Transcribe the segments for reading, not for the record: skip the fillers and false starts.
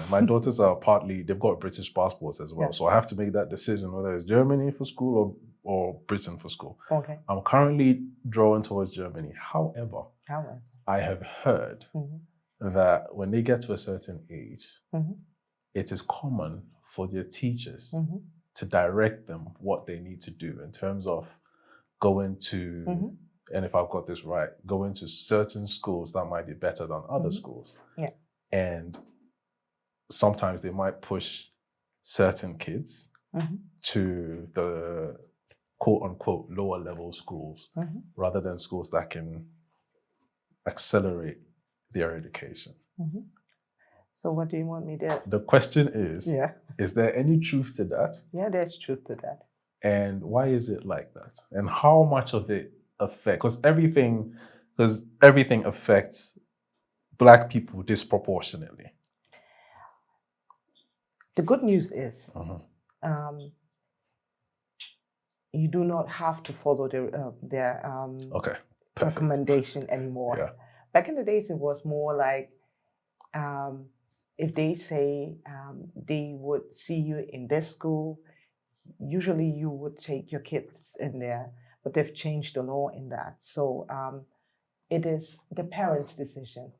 My daughters are they've got British passports as well. So I have to make that decision whether it's Germany for school or Britain for school. Okay. I'm currently drawn towards Germany. However, I have heard that when they get to a certain age, it is common for their teachers to direct them what they need to do in terms of going to, and if I've got this right, going to certain schools that might be better than other schools. Yeah. And sometimes they might push certain kids to the quote unquote lower level schools rather than schools that can accelerate their education. So what do you want me to? The question is there any truth to that? Yeah, there's truth to that. And why is it like that? And how much of it affects, because everything affects Black people disproportionately. The good news is you do not have to follow their recommendation anymore. Yeah. Back in the days, it was more like if they say they would see you in this school, usually you would take your kids in there, but they've changed the law in that. So it is the parents' decision.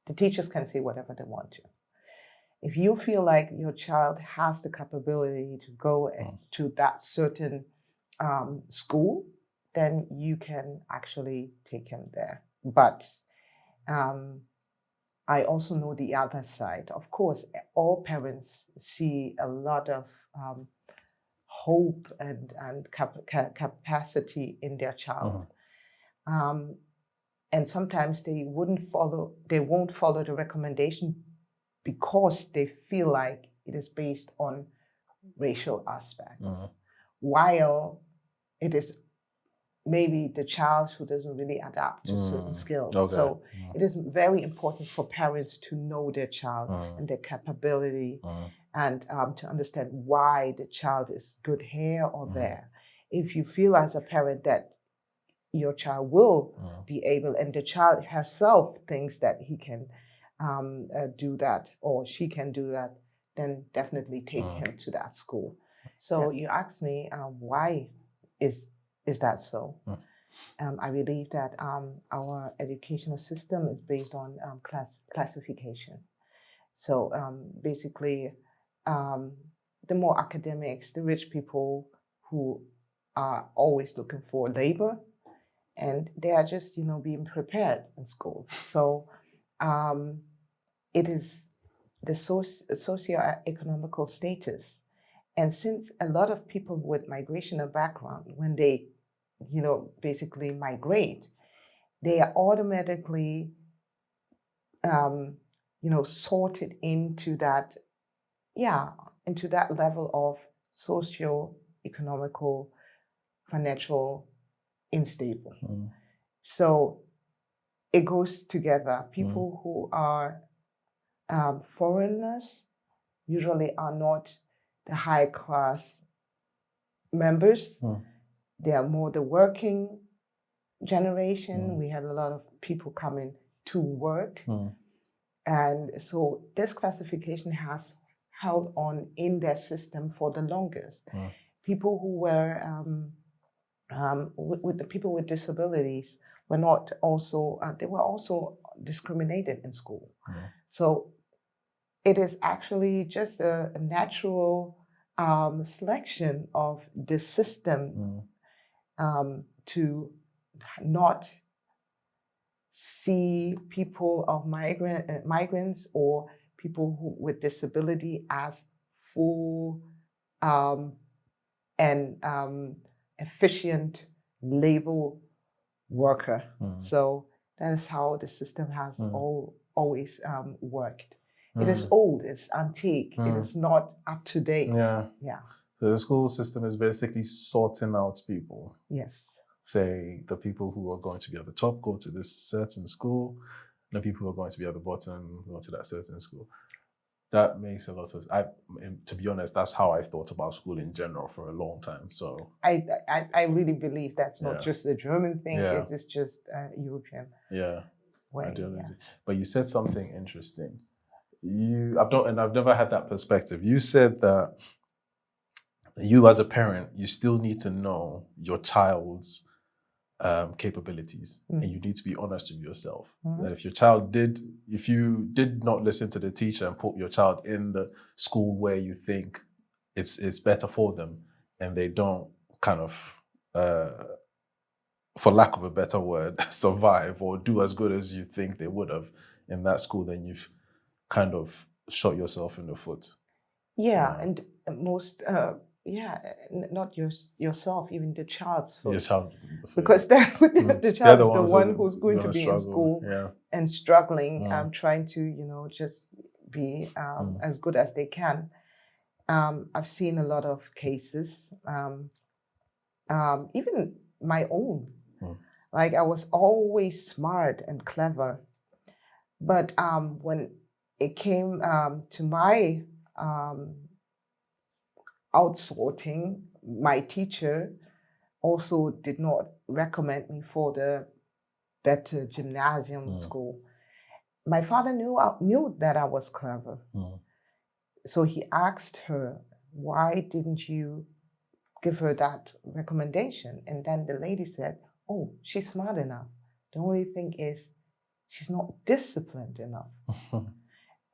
The teachers can say whatever they want to. If you feel like your child has the capability to go to that certain school, then you can actually take him there. But I also know the other side. Of course, all parents see a lot of hope and capacity in their child. And sometimes they won't follow the recommendation because they feel like it is based on racial aspects. While it is maybe the child who doesn't really adapt to certain skills. So it is very important for parents to know their child and their capability and to understand why the child is good here or there. If you feel as a parent that your child will be able, and the child herself thinks that he can do that or she can do that, then definitely take him to that school. So you asked me why is that so? I believe that our educational system is based on classification. So basically, the more academics, the rich people who are always looking for labor, and they are just, being prepared in school. So it is the socio-economical status. And since a lot of people with migrational background, when they, basically migrate, they are automatically, sorted into that level of socio-economical, financial, unstable. So it goes together. People who are foreigners usually are not the high class members. They are more the working generation. We had a lot of people coming to work. And so this classification has held on in their system for the longest. People who were with the people with disabilities were not also, they were also discriminated in school. So it is actually just a natural selection of the system to not see people of migrants or people with disability as full and efficient labor worker. So that is how the system has always worked. It is old, it's antique, it is not up to date. Yeah. So the school system is basically sorting out people. Yes. Say the people who are going to be at the top go to this certain school, the people who are going to be at the bottom go to that certain school. That makes a lot of, to be honest, that's how I thought about school in general for a long time. So I really believe that's not just a German thing, it's just European. Yeah. way. Ideology. But you said something interesting. I've never had that perspective. You said that you as a parent, you still need to know your child's capabilities, and you need to be honest with yourself. That if you did not listen to the teacher and put your child in the school where you think it's better for them, and they don't kind of, for lack of a better word, survive or do as good as you think they would have in that school, then you've kind of shot yourself in the foot. Yeah, and most, not yourself, even the child's foot. Your child, because the child is the one who's going to be in school and struggling, trying to, just be as good as they can. I've seen a lot of cases, even my own. Like I was always smart and clever, but when it came to my outsorting, my teacher also did not recommend me for the better gymnasium school. My father knew that I was clever. So he asked her, why didn't you give her that recommendation? And then the lady said, oh, she's smart enough. The only thing is she's not disciplined enough.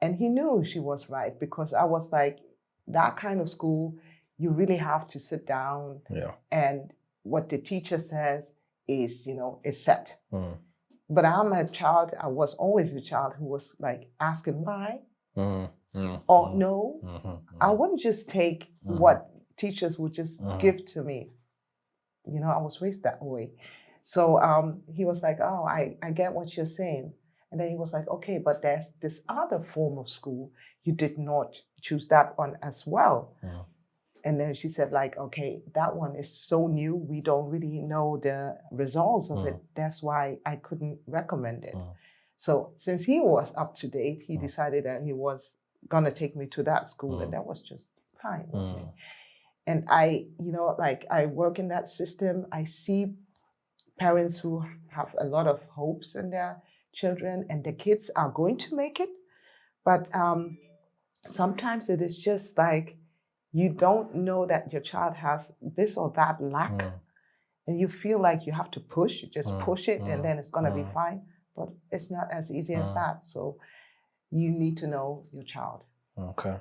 And he knew she was right, because I was like, that kind of school, you really have to sit down and what the teacher says is, is set. But I was always a child who was like asking why or no. I wouldn't just take what teachers would just give to me. I was raised that way. So he was like, oh, I get what you're saying. And then he was like, okay, but there's this other form of school. You did not choose that one as well. And then she said, like, okay, that one is so new. We don't really know the results of it. That's why I couldn't recommend it. So since he was up to date, he decided that he was going to take me to that school. And that was just fine with me. And I work in that system. I see parents who have a lot of hopes in their children, and the kids are going to make it. But sometimes it is just like, you don't know that your child has this or that lack, and you feel like you have to push, just push it, and then it's going to be fine. But it's not as easy as that. So you need to know your child. Okay.